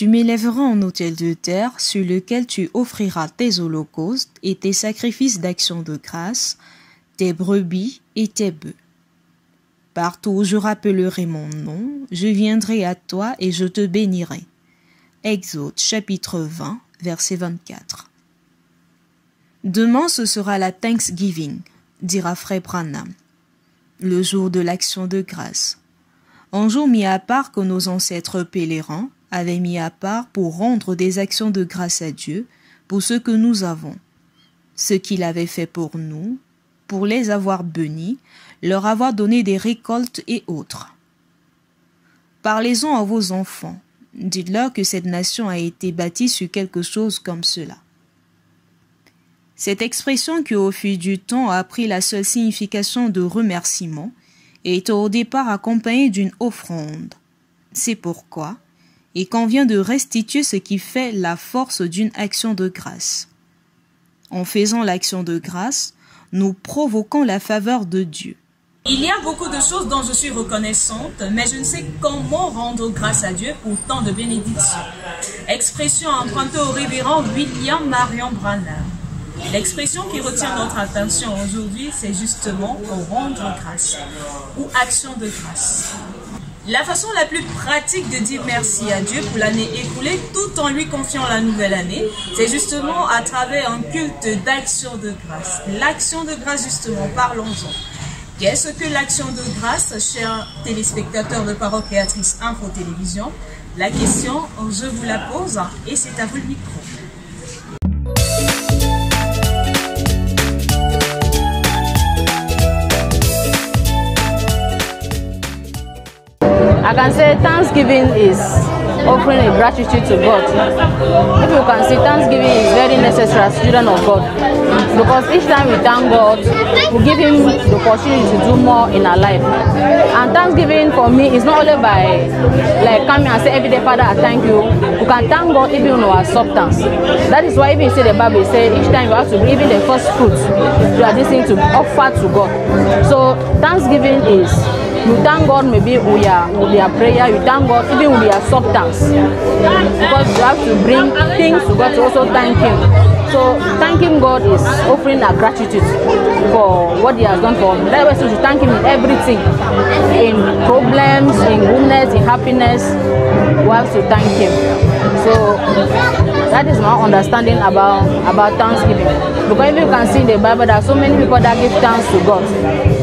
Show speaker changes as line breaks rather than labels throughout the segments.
Tu m'élèveras en autel de terre sur lequel tu offriras tes holocaustes et tes sacrifices d'action de grâce, tes brebis et tes bœufs. Partout où je rappellerai mon nom, je viendrai à toi et je te bénirai. Exode chapitre 20, verset 24. Demain ce sera la Thanksgiving, dira Frère Branham, le jour de l'action de grâce. Un jour mis à part que nos ancêtres pèlerins avaient mis à part pour rendre des actions de grâce à Dieu pour ce que nous avons, ce qu'il avait fait pour nous, pour les avoir bénis, leur avoir donné des récoltes et autres. Parlez-en à vos enfants, dites-leur que cette nation a été bâtie sur quelque chose comme cela. Cette expression qui au fil du temps a pris la seule signification de remerciement est au départ accompagnée d'une offrande. C'est pourquoi il convient de restituer ce qui fait la force d'une action de grâce. En faisant l'action de grâce, nous provoquons la faveur de Dieu.
Il y a beaucoup de choses dont je suis reconnaissante, mais je ne sais comment rendre grâce à Dieu pour tant de bénédictions. Expression empruntée au révérend William Marion Branham. L'expression qui retient notre attention aujourd'hui, c'est justement rendre grâce ou action de grâce. La façon la plus pratique de dire merci à Dieu pour l'année écoulée tout en lui confiant la nouvelle année, c'est justement à travers un culte d'action de grâce. L'action de grâce, justement, parlons-en. Qu'est-ce que l'action de grâce, chers téléspectateurs de Parole Créatrice Info Télévision? La question, je vous la pose et c'est à vous le micro.
I can say Thanksgiving is offering a gratitude to God. If you can see, Thanksgiving is very necessary as children of God, because each time we thank God, we give Him the opportunity to do more in our life. And Thanksgiving for me is not only by like coming and say every day, Father, I thank you. You can thank God even on our substance. That is why even see the Bible say each time you have to bring even the first fruits you are listening to offer to God. So Thanksgiving is you thank God maybe with your prayer, you thank God even with your substance, because you have to bring things to God to also thank Him. So thanking God is offering our gratitude for what He has done for us. That way, to thank Him in everything, in problems, in goodness, in happiness, we have to thank Him. So that is my understanding about Thanksgiving. Because if you can see in the Bible, there are so many people that give thanks to God.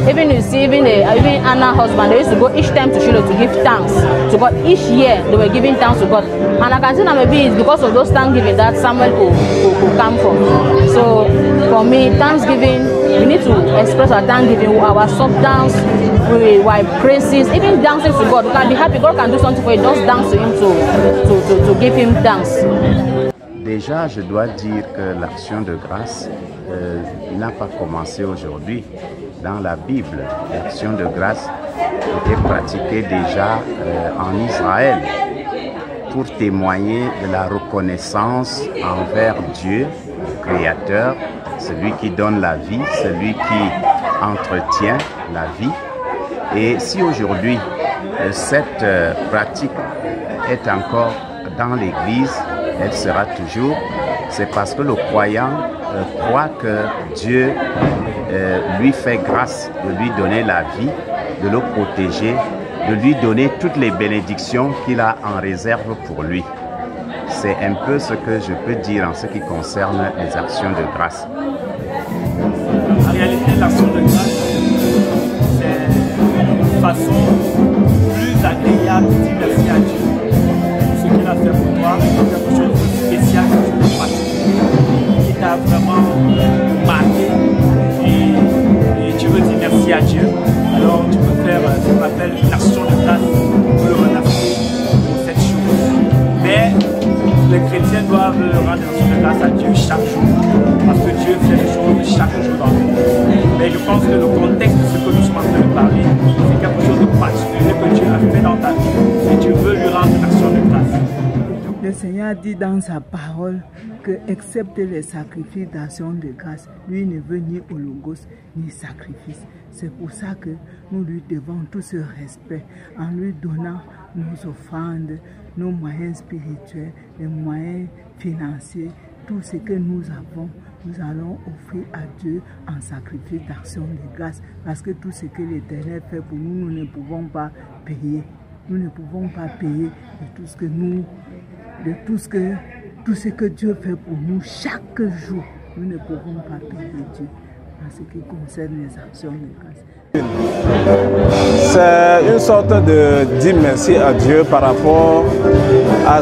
Even you see, even Anna's husband, they used to go each time to Shiloh to give thanks to God. Each year they were giving thanks to God. And I can see that maybe it's because of those thanksgiving that Samuel could come from. So for me, Thanksgiving, we need to express our thanksgiving with our substance, with our praises, even dancing to God. We can be happy. God can do something for you. Just dance to Him to give Him thanks.
Déjà, je dois dire que l'action de grâce n'a pas commencé aujourd'hui. Dans la Bible, l'action de grâce était pratiquée déjà en Israël pour témoigner de la reconnaissance envers Dieu, le Créateur, celui qui donne la vie, celui qui entretient la vie. Et si aujourd'hui cette pratique est encore dans l'Église, elle sera toujours, c'est parce que le croyant croit que Dieu lui fait grâce de lui donner la vie, de le protéger, de lui donner toutes les bénédictions qu'il a en réserve pour lui. C'est un peu ce que je peux dire en ce qui concerne les actions de grâce.
En réalité, l'action de grâce, c'est une façon plus agréable de dire merci à Dieu pour ce qu'il a fait pour toi, quelque chose de spécial, quelque chose de particulier, qui t'a vraiment marqué et tu veux dire merci à Dieu. Alors tu peux faire ce qu'on appelle une action de grâce pour le remercier pour cette chose. Mais les chrétiens doivent rendre l'action de grâce à Dieu chaque jour, parce que Dieu fait des choses chaque jour dans le monde. Mais je pense que le contexte de ce que nous sommes en train de parler, c'est quelque chose de particulier que Dieu a fait dans ta vie et tu veux lui rendre une action de grâce.
Le Seigneur dit dans sa parole que, excepté les sacrifices d'action de grâce, lui ne veut ni holocauste ni sacrifice. C'est pour ça que nous lui devons tout ce respect en lui donnant nos offrandes, nos moyens spirituels, les moyens financiers, tout ce que nous avons, nous allons offrir à Dieu en sacrifice d'action de grâce. Parce que tout ce que l'Éternel fait pour nous, nous ne pouvons pas payer. Nous ne pouvons pas payer de tout ce que Dieu fait pour nous chaque jour. Nous ne pouvons pas payer Dieu en ce qui concerne les actions de grâce.
C'est une sorte de dire merci à Dieu par rapport à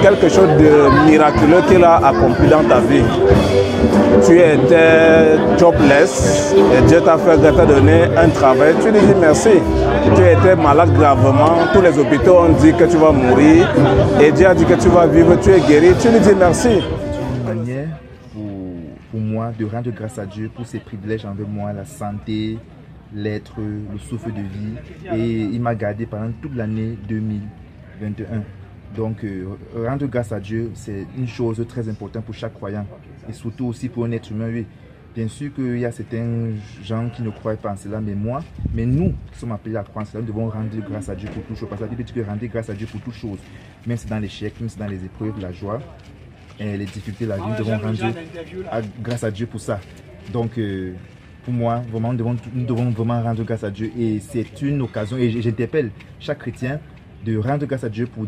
quelque chose de miraculeux qu'il a accompli dans ta vie. Tu étais jobless et Dieu t'a donné un travail. Tu lui dis merci. Tu étais malade gravement. Tous les hôpitaux ont dit que tu vas mourir. Et Dieu a dit que tu vas vivre. Tu es guéri. Tu lui dis merci.
C'est une manière pour moi de rendre grâce à Dieu pour ses privilèges envers moi, la santé, l'être, le souffle de vie. Et il m'a gardé pendant toute l'année 2021. Donc, rendre grâce à Dieu, c'est une chose très importante pour chaque croyant. Et surtout aussi pour un être humain, oui. Bien sûr qu'il y a certains gens qui ne croient pas en cela, mais nous qui sommes appelés à croire en cela, nous devons rendre grâce à Dieu pour toutes choses. Parce que la Bible dit que rendre grâce à Dieu pour toutes choses. Même si c'est dans l'échec, même si c'est dans les épreuves, la joie, et les difficultés de la vie, nous devons rendre grâce à Dieu pour ça. Donc, pour moi, vraiment, nous devons vraiment rendre grâce à Dieu. Et c'est une occasion, et j'interpelle chaque chrétien de rendre grâce à Dieu pour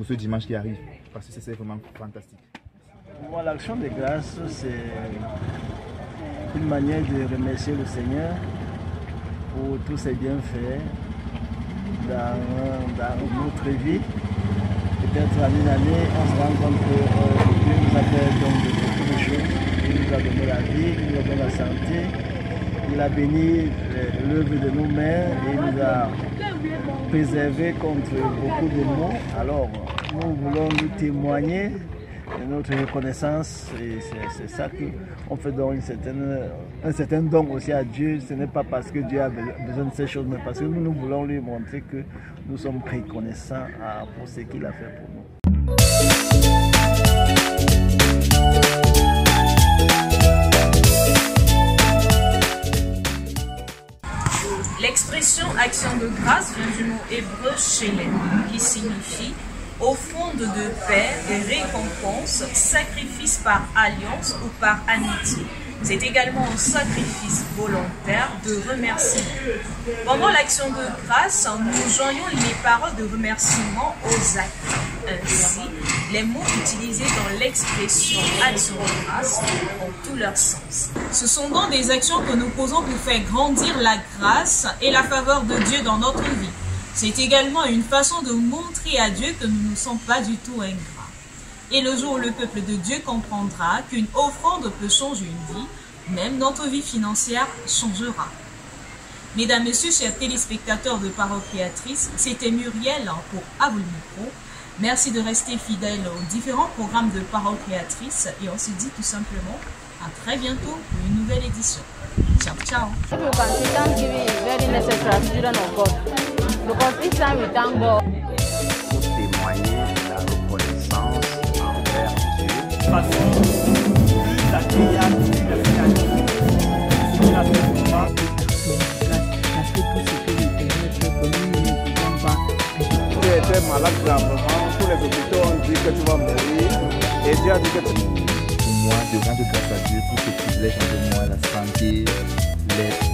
ce dimanche qui arrive. Parce que c'est vraiment fantastique.
Pour moi, l'action de grâce, c'est une manière de remercier le Seigneur pour tous ses bienfaits dans notre vie. Peut-être en une année, on se rend compte que Dieu nous a fait donc beaucoup de choses. Il nous a donné la vie, il nous a donné la santé, il a béni l'œuvre de nos mains et il nous a préservés contre beaucoup de maux. Alors, nous voulons lui témoigner de notre reconnaissance et c'est ça qu'on fait donc un certain don aussi à Dieu. Ce n'est pas parce que Dieu a besoin de ces choses, mais parce que nous voulons lui montrer que nous sommes reconnaissants pour ce qu'il a fait pour nous.
L'expression action de grâce vient du mot hébreu shelem, qui signifie offrande de paix et récompense, sacrifice par alliance ou par amitié. C'est également un sacrifice volontaire de remerciement. Pendant l'action de grâce, nous joignons les paroles de remerciement aux actes. Ainsi, les mots utilisés dans l'expression action de grâce ont tout leur sens. Ce sont donc des actions que nous posons pour faire grandir la grâce et la faveur de Dieu dans notre vie. C'est également une façon de montrer à Dieu que nous ne sommes pas du tout ingrats. Et le jour où le peuple de Dieu comprendra qu'une offrande peut changer une vie, même notre vie financière changera. Mesdames, Messieurs, chers téléspectateurs de Parole Créatrice, c'était Muriel pour À vous le micro. Merci de rester fidèles aux différents programmes de Parole Créatrice et on se dit tout simplement à très bientôt pour une nouvelle édition. Ciao, ciao.
Thanksgiving is very necessary as children of God. Because each time we thank God,
Pour témoigner de la reconnaissance envers Dieu.
Parce que plus agréable tu le fais à Dieu, ce qu'il a fait pour toi.
Parce que tout ce que l'Éternel fait pour nous, nous ne pouvons pas payer.
Tu étais malade gravement. Tous les hôpitaux ont dit que tu vas mourir. Et Dieu a dit que tu...
Pour moi, de rendre grâce à Dieu pour ses privilèges envers moi, la santé, l'être,